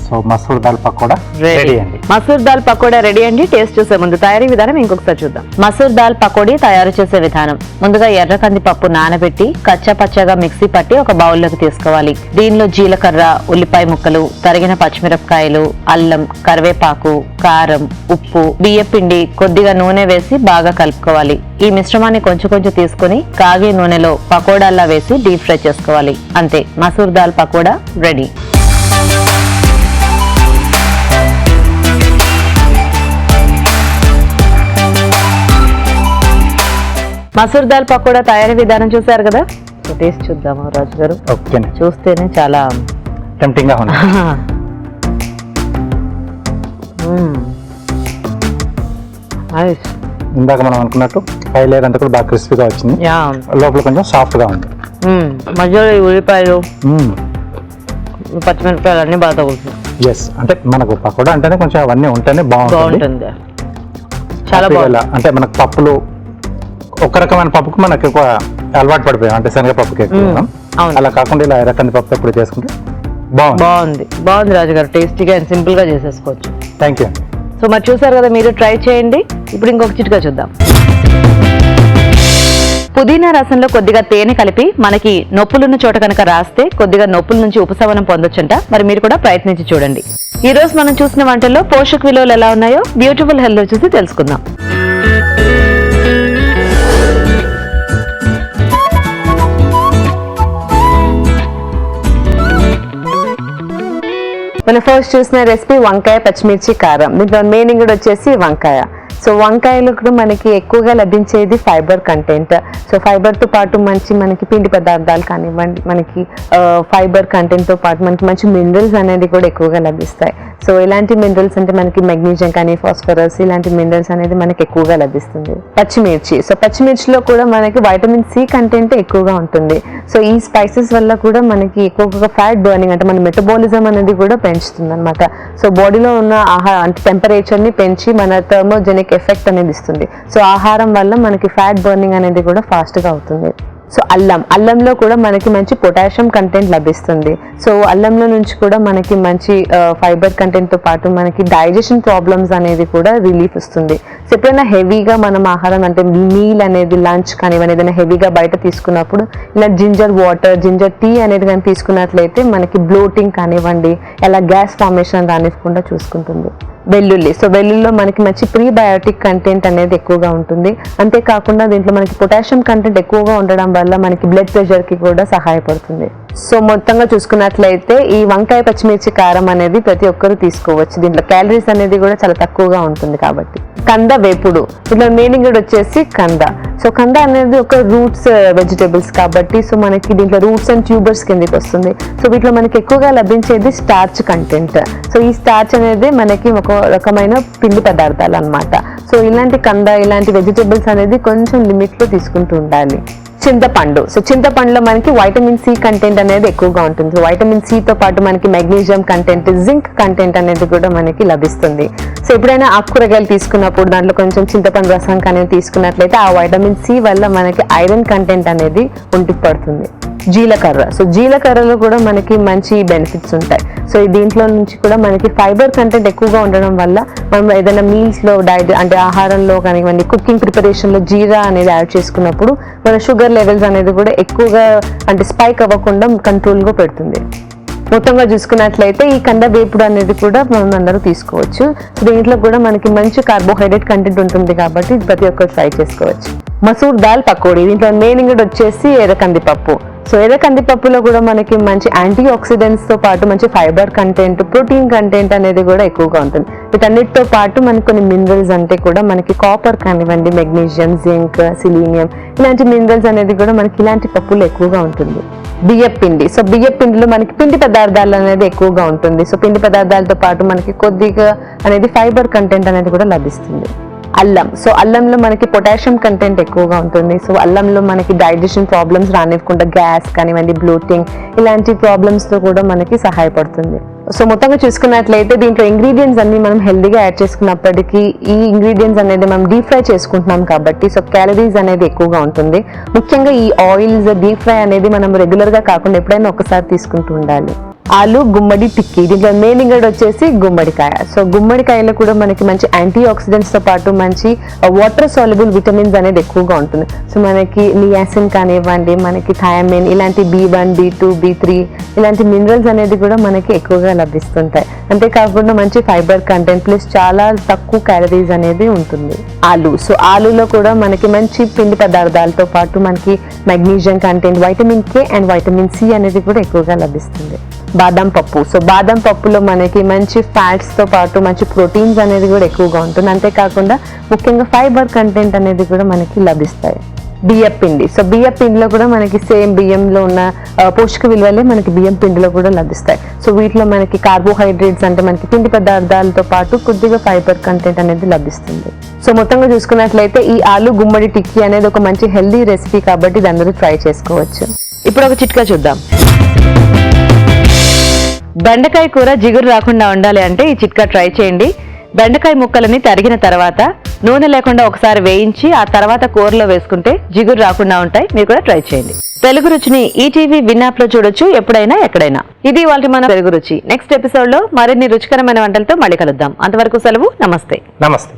సో మసూర్ దాల్ పకోడా రెడీ అండి. మసూర్ దాల్ పకోడా రెడీ అండి. టేస్ట్ చేసే ముందు తయారీ విధానం ఇంకొకసారి చూద్దాం. మసూర్ దాల్ పకోడీ తయారు చేసే విధానం: ముందుగా ఎర్ర కందిపప్పు నానబెట్టి కచ్చా పచ్చగా మిక్సీ పట్టి ఒక బౌల్లోకి తీసుకోవాలి. దీనిలో జీలకర్ర, ఉల్లిపాయ ముక్కలు, తరిగిన పచ్చిమిరపకాయలు, అల్లం, కరివేపాకు, కారం, ఉప్పు, బియ్యపిండి, కొద్దిగా నూనె వేసి బాగా కలుపుకోవాలి. ఈ మిశ్రమాన్ని కొంచెం కొంచెం తీసుకుని కాగే నూనెలో పకోడాల్లా వేసి డీప్ ఫ్రై చేసుకోవాలి. అంతే, మసూర్ దాల్ పకోడా రెడీ. మసూర్ దాల్ పకోడా తయారీ విధానం చూసారు కదా, టేస్ట్ చూద్దాము రాజు గారు. ఓకే, చూస్తేనే చాలా టెంప్టింగ్ గా ఉంది. నైస్. ఇందాక మనం అనుకున్నట్టు పై లేయర్ అంతా కూడా బాగా క్రిస్పీగా వచ్చింది, లోపల కొంచెం సాఫ్ట్ గా ఉంది. మధ్యలో ఈ ఉల్లిపాయలు పచ్చిమిరపకాయలు అన్ని బాగా తగులుతాయి. ఎస్, అంటే మనకు పకోడా అంటేనే కొంచెం అవన్నీ ఉంటేనే బాగుంటుంది. చాలా బాగుంది. అంటే మనకు పప్పులు ఒక రకమైన పప్పుకు మనకు ఎక్కువ అలవాటు పడిపోయాం, అంటే శనగపప్పుకి ఎక్కువ. అలా కాకుండా ఇలా ఎర్రకంది పప్పు ఎప్పుడు చేసుకుంటే బాగుంది రాజుగారు. టేస్టీగా అండ్ సింపుల్ గా చేసేసుకోవచ్చు. Thank you. సో మరి చూసారు కదా, మీరు ట్రై చేయండి. ఇప్పుడు ఇంకొక చిట్కా చూద్దాం. పుదీనా రసంలో కొద్దిగా తేనె కలిపి మనకి నొప్పులున్న చోట కనుక రాస్తే కొద్దిగా నొప్పుల నుంచి ఉపశమనం పొందొచ్చంట. మరి మీరు కూడా ప్రయత్నించి చూడండి. ఈ రోజు మనం చూసిన వంటల్లో పోషక విలువలు ఎలా ఉన్నాయో బ్యూటిఫుల్ హెల్త్ చూసి తెలుసుకుందాం. మనం ఫస్ట్ చూసిన రెసిపీ వంకాయ పచ్చిమిర్చి కారం. దీంట్లో మెయిన్ ఇంగ్రీడియంట్ వచ్చేసి వంకాయ. సో వంకాయలు కూడా మనకి ఎక్కువగా లభించేది ఫైబర్ కంటెంట్. సో ఫైబర్తో పాటు మనకి పిండి పదార్థాలు కానివ్వండి, మనకి ఫైబర్ కంటెంట్తో పాటు మనకి మంచి మినరల్స్ అనేది కూడా ఎక్కువగా లభిస్తాయి. సో ఇలాంటి మినరల్స్ అంటే మనకి మెగ్నీషియం కానీ ఫాస్ఫరస్ ఇలాంటి మినరల్స్ అనేది మనకి ఎక్కువగా లభిస్తుంది. పచ్చిమిర్చి, సో పచ్చిమిర్చిలో కూడా మనకి వైటమిన్ సి కంటెంట్ ఎక్కువగా ఉంటుంది. సో ఈ స్పైసెస్ వల్ల కూడా మనకి ఎక్కువగా ఫ్యాట్ బర్నింగ్ అంటే మన మెటబాలిజం అనేది కూడా పెంచుతుంది అనమాట. సో బాడీలో ఉన్న అంటే టెంపరేచర్ని పెంచి మన థర్మోజెనిక్ ఎఫెక్ట్ అనేది ఇస్తుంది. సో ఆహారం వల్ల మనకి ఫ్యాట్ బర్నింగ్ అనేది కూడా ఫాస్ట్గా అవుతుంది. సో అల్లంలో కూడా మనకి మంచి పొటాషియం కంటెంట్ లభిస్తుంది. సో అల్లంలో నుంచి కూడా మనకి మంచి ఫైబర్ కంటెంట్తో పాటు మనకి డైజెషన్ ప్రాబ్లమ్స్ అనేది కూడా రిలీఫ్ ఇస్తుంది. సో ఎప్పుడైనా హెవీగా మనం ఆహారం అంటే మీల్ అనేది లంచ్ కానివ్వండి ఏదైనా హెవీగా బయట తీసుకున్నప్పుడు ఇలా జింజర్ వాటర్, జింజర్ టీ అనేది కానీ తీసుకున్నట్లయితే మనకి బ్లోటింగ్ కానివ్వండి ఇలా గ్యాస్ ఫార్మేషన్ రానివ్వకుండా చూసుకుంటుంది. వెల్లుల్లి, సో వెల్లుల్లిలో మనకి మంచి ప్రీబయోటిక్ కంటెంట్ అనేది ఎక్కువగా ఉంటుంది. అంతేకాకుండా దీంట్లో మనకి పొటాషియం కంటెంట్ ఎక్కువగా ఉండడం వల్ల మనకి బ్లడ్ ప్రెషర్కి కూడా సహాయపడుతుంది. సో మొత్తంగా చూసుకున్నట్లయితే ఈ వంకాయ పచ్చిమిర్చి కారం అనేది ప్రతి ఒక్కరు తీసుకోవచ్చు. దీంట్లో క్యాలరీస్ అనేది కూడా చాలా తక్కువగా ఉంటుంది కాబట్టి. కంద వేపుడు, దీంట్లో మెయిన్ ఇంగ్రీడియంట్ వచ్చేసి కంద. సో కంద అనేది ఒక రూట్స్ వెజిటేబుల్స్ కాబట్టి సో మనకి దీంట్లో రూట్స్ అండ్ ట్యూబర్స్ కిందకి వస్తుంది. సో వీటిలో మనకి ఎక్కువగా లభించేది స్టార్చ్ కంటెంట్. సో ఈ స్టార్చ్ అనేది మనకి ఒక రకమైన పిండి పదార్థాలు అన్నమాట. సో ఇలాంటి కంద ఇలాంటి వెజిటేబుల్స్ అనేది కొంచెం లిమిట్లో తీసుకుంటూ ఉండాలి. చింతపండు, సో చింతపండులో మనకి వైటమిన్ సి కంటెంట్ అనేది ఎక్కువగా ఉంటుంది. సో వైటమిన్ సితో పాటు మనకి మెగ్నీషియం కంటెంట్, జింక్ కంటెంట్ అనేది కూడా మనకి లభిస్తుంది. సో ఎప్పుడైనా ఆకుకూరగాయలు తీసుకున్నప్పుడు దాంట్లో కొంచెం చింతపండు రసం కానీ తీసుకున్నట్లయితే ఆ వైటమిన్ సి వల్ల మనకి ఐరన్ కంటెంట్ అనేది ఒంటికి పడుతుంది. జీలకర్ర, సో జీలకర్రలో కూడా మనకి మంచి బెనిఫిట్స్ ఉంటాయి. సో దీంట్లో నుంచి కూడా మనకి ఫైబర్ కంటెంట్ ఎక్కువగా ఉండడం వల్ల మనం ఏదైనా మీల్స్లో డైట్ అంటే ఆహారంలో కానివ్వండి కుకింగ్ ప్రిపరేషన్లో జీరా అనేది యాడ్ చేసుకున్నప్పుడు మన షుగర్ లెవెల్స్ అనేది కూడా ఎక్కువగా అంటే స్పైక్ అవ్వకుండా కంట్రోల్గా పెడుతుంది. మొత్తంగా చూసుకున్నట్లయితే ఈ కంద వేపుడు అనేది కూడా మనం అందరూ తీసుకోవచ్చు. సో దీంట్లో కూడా మనకి మంచి కార్బోహైడ్రేట్ కంటెంట్ ఉంటుంది కాబట్టి ప్రతి ఒక్కరు ట్రై చేసుకోవచ్చు. మసూర్ దాల్ పకోడీ, దీంట్లో మెయిన్ ఇంగ్రీడియంట్ వచ్చేసి ఎర్రకందిపప్పు. సో ఎర్రకందిపప్పులో కూడా మనకి మంచి యాంటీ ఆక్సిడెంట్స్తో పాటు మంచి ఫైబర్ కంటెంట్, ప్రోటీన్ కంటెంట్ అనేది కూడా ఎక్కువగా ఉంటుంది. వీటన్నిటితో పాటు మనకి కొన్ని మినరల్స్ అంటే కూడా మనకి కాపర్ కానివ్వండి, మెగ్నీషియం, జింక్, సిలీనియం ఇలాంటి మినరల్స్ అనేది కూడా మనకి ఇలాంటి పప్పులు ఎక్కువగా ఉంటుంది. బియ్యపిండి, సో బియ్యపిండిలో మనకి పిండి పదార్థాలు అనేది ఎక్కువగా ఉంటుంది. సో పిండి పదార్థాలతో పాటు మనకి కొద్దిగా అనేది ఫైబర్ కంటెంట్ అనేది కూడా లభిస్తుంది. అల్లం, సో అల్లంలో మనకి పొటాషియం కంటెంట్ ఎక్కువగా ఉంటుంది. సో అల్లంలో మనకి డైజెషన్ ప్రాబ్లమ్స్ రానివ్వకుండా గ్యాస్ కానివ్వండి, బ్లోటింగ్ ఇలాంటి ప్రాబ్లమ్స్తో కూడా మనకి సహాయపడుతుంది. సో మొత్తంగా చూసుకున్నట్లయితే దీంట్లో ఇంగ్రీడియంట్స్ అన్ని మనం హెల్దీగా యాడ్ చేసుకున్నప్పటికీ ఈ ఇంగ్రీడియంట్స్ అనేది మనం డీప్ ఫ్రై చేసుకుంటున్నాం కాబట్టి సో క్యాలరీస్ అనేది ఎక్కువగా ఉంటుంది. ముఖ్యంగా ఈ ఆయిల్స్ డీప్ ఫ్రై అనేది మనం రెగ్యులర్గా కాకుండా ఎప్పుడైనా ఒకసారి తీసుకుంటూ ఉండాలి. ఆలు గుమ్మడి టిక్కీ, దీంట్లో మెయిన్ ఇంగ్రీడియంట్ వచ్చేసి గుమ్మడికాయ. సో గుమ్మడికాయలో కూడా మనకి మంచి యాంటీ ఆక్సిడెంట్స్తో పాటు మంచి వాటర్ సాల్యుబుల్ విటమిన్స్ అనేది ఎక్కువగా ఉంటుంది. సో మనకి నియాసిన్ కానివ్వండి, మనకి థయామిన్ ఇలాంటి B1, B2, B3 ఇలాంటి మినరల్స్ అనేది కూడా మనకి ఎక్కువగా లభిస్తుంటాయి. అంతేకాకుండా మంచి ఫైబర్ కంటెంట్ ప్లస్ చాలా తక్కువ క్యాలరీస్ అనేది ఉంటుంది. ఆలు, సో ఆలులో కూడా మనకి మంచి పిండి పదార్థాలతో పాటు మనకి magnesium content, vitamin K and vitamin C అనేది కూడా ఎక్కువగా లభిస్తుంది. బాదం పప్పు, సో బాదం పప్పులో మనకి మంచి ఫ్యాట్స్తో పాటు మంచి ప్రోటీన్స్ అనేది కూడా ఎక్కువగా ఉంటుంది. అంతేకాకుండా ముఖ్యంగా ఫైబర్ కంటెంట్ అనేది కూడా మనకి లభిస్తాయి. బియ్యం పిండి. సో బియ్యం పిండిలో కూడా మనకి సేమ్ బియ్యంలో ఉన్న పోషక విలువలే మనకి బియ్యం పిండిలో కూడా లభిస్తాయి. సో వీటిలో మనకి కార్బోహైడ్రేట్స్ అంటే మనకి పిండి పదార్థాలతో పాటు కొద్దిగా ఫైబర్ కంటెంట్ అనేది లభిస్తుంది. సో మొత్తంగా చూసుకున్నట్లయితే ఈ ఆలు గుమ్మడి టిక్కీ అనేది ఒక మంచి హెల్దీ రెసిపీ కాబట్టి ఇది అందరూ ట్రై చేసుకోవచ్చు. ఇప్పుడు ఒక చిట్కా చూద్దాం. బెండకాయ కూర జిగురు రాకుండా ఉండాలి అంటే ఈ చిట్కా ట్రై చేయండి. బెండకాయ ముక్కలని తరిగిన తర్వాత నూనె లేకుండా ఒకసారి వేయించి ఆ తర్వాత కూరలో వేసుకుంటే జిగురు రాకుండా ఉంటాయి. మీరు కూడా ట్రై చేయండి. తెలుగు రుచిని ఈటీవీ విన్ యాప్ లో చూడొచ్చు, ఎప్పుడైనా ఎక్కడైనా. ఇది ఇవాళ మన తెలుగు రుచి. నెక్స్ట్ ఎపిసోడ్ లో మరిన్ని రుచికరమైన వంటలతో మళ్ళీ కలుద్దాం. అంతవరకు సెలవు. నమస్తే. నమస్తే.